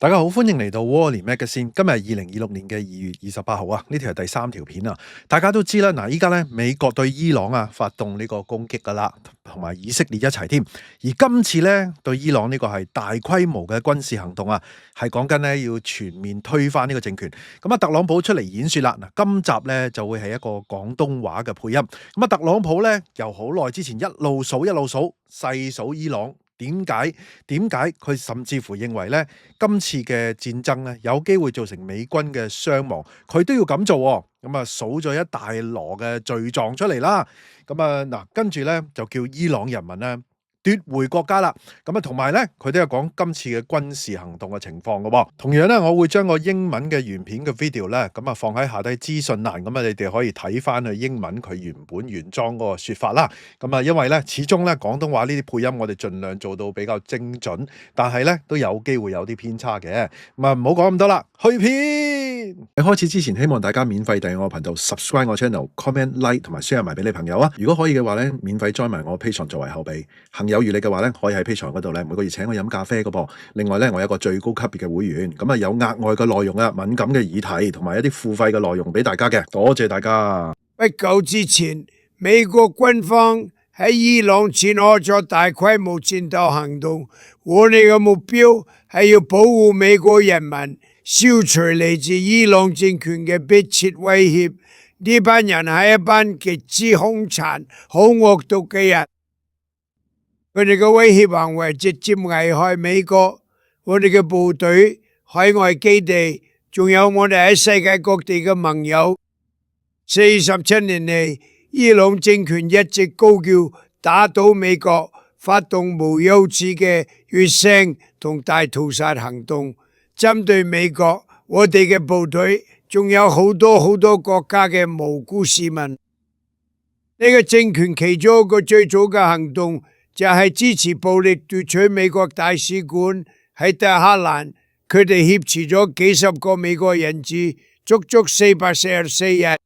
大家好，歡迎嚟到 Warley Magazine。今日係2026年嘅2月28號啊，呢條係第3條片啊。大家都知啦，嗱，依家咧美國對伊朗發動呢個攻擊噶啦，同埋以色列一齊添。而今次咧對伊朗呢個係大規模嘅軍事行動啊，係講緊咧要全面推翻呢個政權。咁特朗普出嚟演說啦。嗱，今集咧就會係一個廣東話嘅配音。咁特朗普咧由好耐之前一路數細數伊朗。點解佢甚至乎認為咧今次嘅戰爭咧有機會造成美軍嘅傷亡，佢都要咁做喎。咁數咗一大籮嘅罪狀出嚟啦。嗱，跟住咧就叫伊朗人民咧奪回國家啦。同埋咧佢都有講今次嘅軍事行動嘅情況嘅喎。同樣咧我會將個英文嘅原片嘅 video 咧放喺下低資訊欄，你哋可以睇翻佢英文佢原裝嗰個説法啦。因為咧始終咧廣東話呢啲配音我哋盡量做到比較精準，但係咧都有機會有啲偏差嘅。唔好講咁多啦，去片。喺開始之前，希望大家免費訂閱我頻道 ，subscribe 我 channel，comment like 同埋 share 埋俾你朋友啊！如果可以嘅話咧，免費 join 埋我 Patreon 作為後備。行有餘力嘅話咧，可以喺 Patreon 嗰度咧每個月請我飲咖啡嘅噃。另外咧，我有個最高級別嘅會員，有額外嘅內容啊，敏感嘅議題同埋一啲付費嘅內容俾大家嘅。多謝大家。不久之前，美國軍方喺伊朗展開咗大規模戰鬥行動，我哋嘅目標係要保護美國人民，消除嚟自伊朗政權嘅迫切威脅。呢班人係一班極之兇殘、好惡毒嘅人，佢哋嘅威脅行為直接危害美國、我哋嘅部隊、海外基地，仲有我哋喺世界各地嘅盟友。47年嚟，伊朗政權一直高叫打倒美國，發動無休止嘅血腥同大屠殺行動，針對美國、我哋嘅部隊，仲有好多國家嘅無辜市民。呢個政權其中一個最早嘅行動就係支持暴力奪取美國大使館喺德黑蘭，佢哋挾持咗幾十個美國人質，足足444日。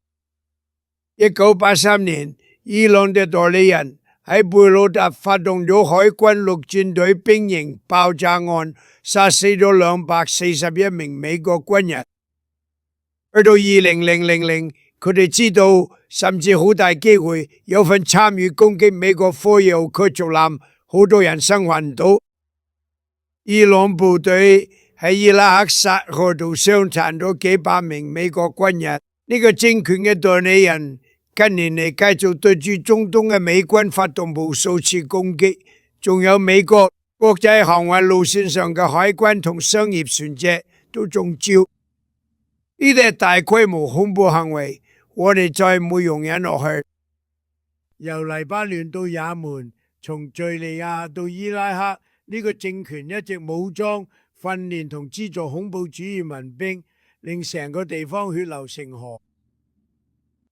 1983年，伊朗嘅代理人喺貝魯特發動咗海軍陸戰隊兵營爆炸案，殺死咗241名美國軍人。去到2000，佢哋知道甚至好大機會有份參與攻擊美國科爾驅逐艦，好多人生還唔到。伊朗部隊喺伊拉克薩河度傷殘咗幾百名美國軍人。呢個政權嘅代理人近年嚟繼續對住中東嘅美軍發動無數次攻擊，仲有美國國際航運路線上嘅海軍同商業船隻都中招。呢啲係大規模恐怖行為，我哋再唔會容忍落去。由黎巴嫩到也門，從敘利亞到伊拉克，呢個政權一直武裝、訓練同資助恐怖主義民兵，令成個地方血流成河。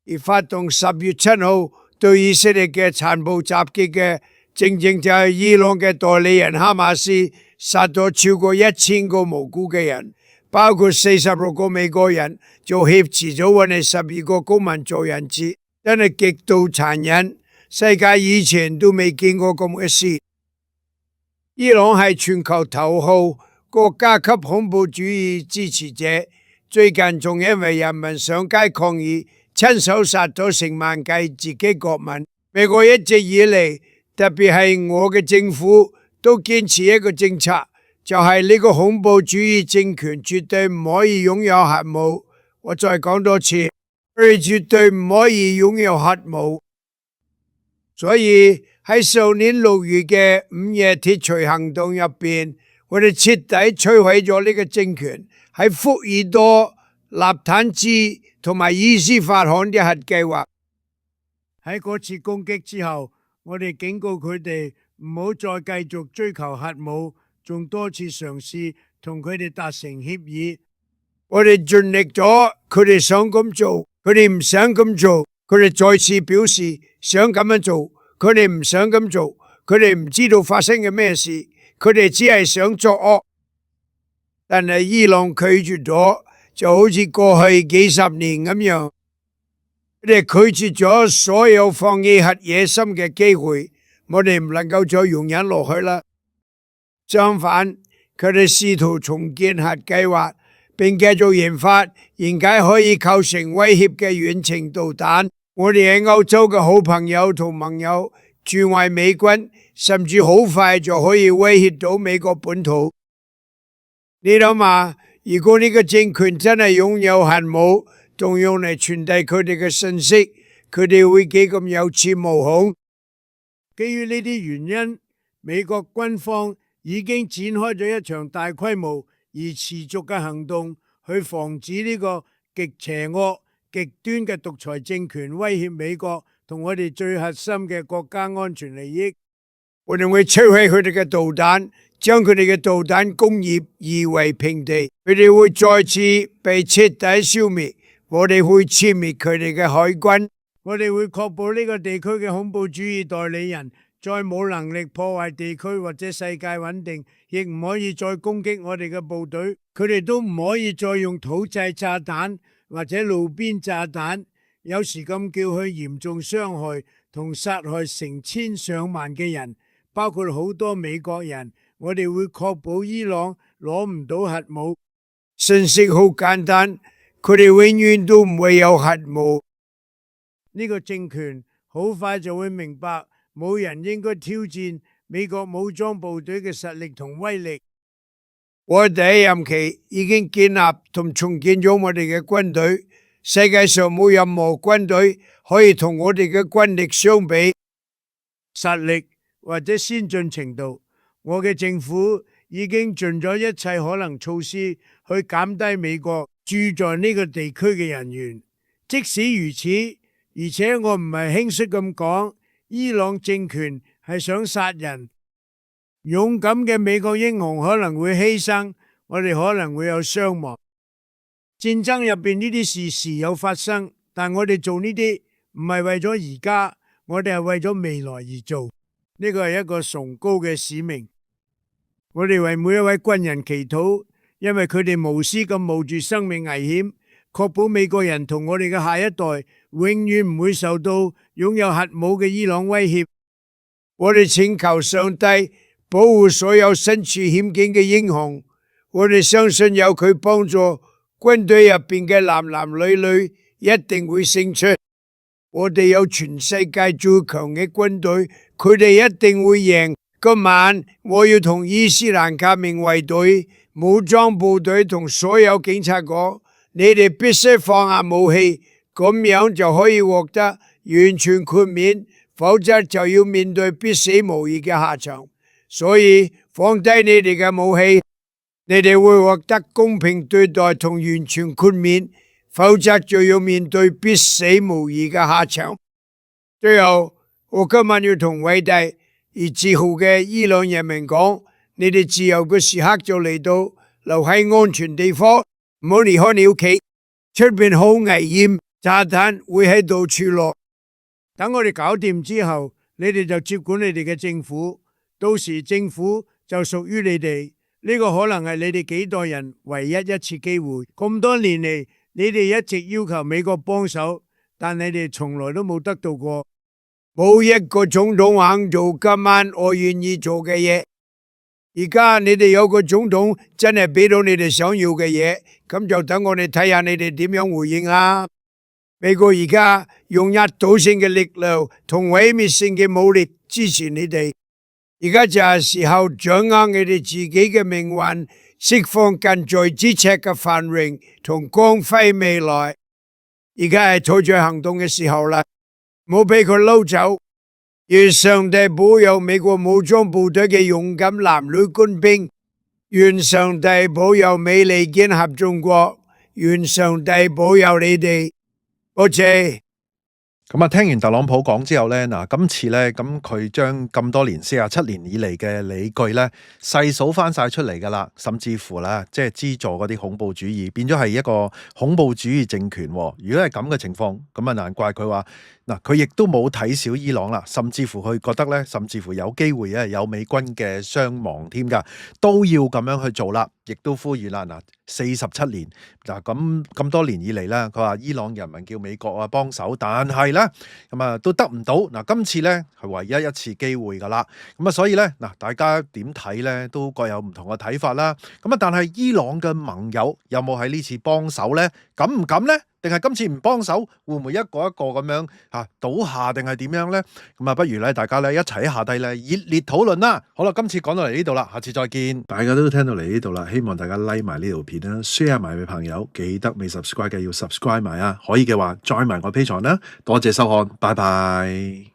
而發動10月7號對以色列嘅殘暴襲擊嘅，正正就係伊朗嘅代理人哈馬斯，殺咗超過1000個無辜嘅人，包括46個美國人，就挾持咗我哋12個公民做人質，真係極度殘忍，世界以前都未見過咁嘅事。伊朗係全球頭號國家級恐怖主義支持者，最近仲因為人民上街抗議，親手殺咗成萬計自己國民。美國一直以嚟，特別係我嘅政府，都堅持一個政策，就係呢個恐怖主義政權絕對唔可以擁有核武。我再講多次，佢哋絕對唔可以擁有核武。所以喺上年6月嘅午夜鐵錘行動入邊，我哋徹底摧毀咗呢個政權喺福爾多、納坦茲同埋伊斯法罕嘅核計劃。喺嗰次攻擊之後，我哋警告佢哋唔好再繼續追求核武，仲多次嘗試同佢哋達成協議。我哋盡力咗，佢哋想咁做，佢哋唔想咁做，佢哋再次表示想咁樣做，佢哋唔想咁做，佢哋唔知道發生嘅咩事，佢哋只係想作惡。但係伊朗拒絕咗，就好似過去幾十年咁樣，佢哋拒絕咗所有放棄核野心嘅機會，我哋唔能夠再容忍落去啦。相反，佢哋試圖重建核計劃，並繼續研發現解可以構成威脅嘅遠程導彈。我哋喺歐洲嘅好朋友同盟友駐外美軍，甚至好快就可以威脅到美國本土。你諗下，如果呢個政權真係擁有核武，仲用嚟傳遞佢哋嘅信息，佢哋會幾咁有恃無恐？基於呢啲原因，美國軍方已經展開咗一場大規模而持續嘅行動，去防止呢個極邪惡、極端嘅獨裁政權威脅美國同我哋最核心嘅國家安全利益。我哋會摧毀佢哋嘅導彈，將佢哋嘅導彈工業夷為平地，佢哋會再次被徹底消滅。我哋會殲滅佢哋嘅海軍，我哋會確保呢個地區嘅恐怖主義代理人再冇能力破壞地區或者世界穩定，亦唔可以再攻擊我哋嘅部隊。佢哋都唔可以再用土製炸彈或者路邊炸彈，有時咁叫佢嚴重傷害同殺害成千上萬嘅人，包括好多美國人。我哋會確保伊朗攞唔到核武。信息好簡單。佢哋永遠都唔會有核武。呢個政權好快就會明白，冇人應該挑戰美國武裝部隊嘅實力同威力。我第一任期已經建立同重建咗我哋嘅軍隊，世界上冇任何軍隊可以同我哋嘅軍力相比，實力或者先進程度。我嘅政府已經盡咗一切可能措施去減低美國駐在呢個地區嘅人員。即使如此，而且我唔係輕率咁講，伊朗政權係想殺人。勇敢嘅美國英雄可能會犧牲，我哋可能會有傷亡。戰爭入邊呢啲事時有發生，但我哋做呢啲唔係為咗而家，我哋係為咗未來而做。呢個係一個崇高嘅使命。我哋為每一位軍人祈禱，因為佢哋無私咁冒住生命危險，確保美國人同我哋嘅下一代永遠唔會受到擁有核武嘅伊朗威脅。我哋請求上帝保護所有身處險境嘅英雄。我哋相信有佢幫助，軍隊入邊嘅男男女女一定會勝出。我哋有全世界最強嘅軍隊，佢哋一定會贏。今晚我要同伊斯蘭革命衛隊、武裝部隊同所有警察講，你哋必須放下武器，咁樣就可以獲得完全豁免，否則就要面對必死無疑嘅下場。所以放低你哋嘅武器，你哋會獲得公平對待同完全豁免，否則就要面對必死無疑嘅下場。最後，我今晚要同偉大而自豪嘅伊朗人民講，你哋自由嘅時刻就嚟到，留喺安全地方，唔好離開你屋企，出邊好危險，炸彈會喺到處落。等我哋搞掂之後，你哋就接管你哋嘅政府，到時政府就屬於你哋。呢個可能係你哋幾代人唯一一次機會。咁多年嚟，你哋一直要求美國幫手，但你哋從來都冇得到過。冇一個總統肯做今晚我願意做嘅嘢。而家你哋有個總統真係俾到你哋想要嘅嘢，咁就等我哋睇下你哋點樣回應啊！美國而家用壓倒性嘅力量同毀滅性嘅武力支持你哋，而家就係時候掌握你哋自己嘅命運，釋放近在咫尺嘅繁榮同光輝未來。而家係採取行動嘅時候啦！唔好俾佢撈走，願上帝保佑美國武裝部隊嘅勇敢男女官兵，願上帝保佑美利堅合眾國，願上帝保佑你哋。多謝。咁啊，聽完特朗普講之後咧，今次咧，咁佢將咁多年47年以嚟嘅理據咧，細數翻晒出嚟噶啦，甚至乎啦，即係資助嗰啲恐怖主義，變咗係一個恐怖主義政權。如果係咁嘅情況，咁啊難怪佢話嗱，佢亦都冇睇小伊朗啦，甚至乎佢覺得咧，甚至乎有機會有美軍嘅傷亡添㗎，都要咁樣去做啦，亦都呼籲啦。嗱，47年嗱咁多年以嚟咧，佢話伊朗人民叫美國啊幫手，但係咧咁啊都得唔到。嗱，今次咧係唯一一次機會㗎啦。咁啊，所以咧嗱，大家點睇咧都各有唔同嘅睇法啦。咁啊，但係伊朗嘅盟友有冇喺呢次幫手咧？敢唔敢咧？定係今次唔幫手，會唔會一個一個咁樣倒下，定係點樣呢？咁啊，不如咧，大家咧一齊喺下低咧熱烈討論啦。好啦，今次講到嚟呢度啦，下次再見。大家都聽到嚟呢度啦，希望大家 like 埋呢條片啦 ，share 埋俾朋友，記得未 subscribe 嘅要 subscribe 埋啊。可以嘅話，join埋我 Patreon啦。多謝收看，拜拜。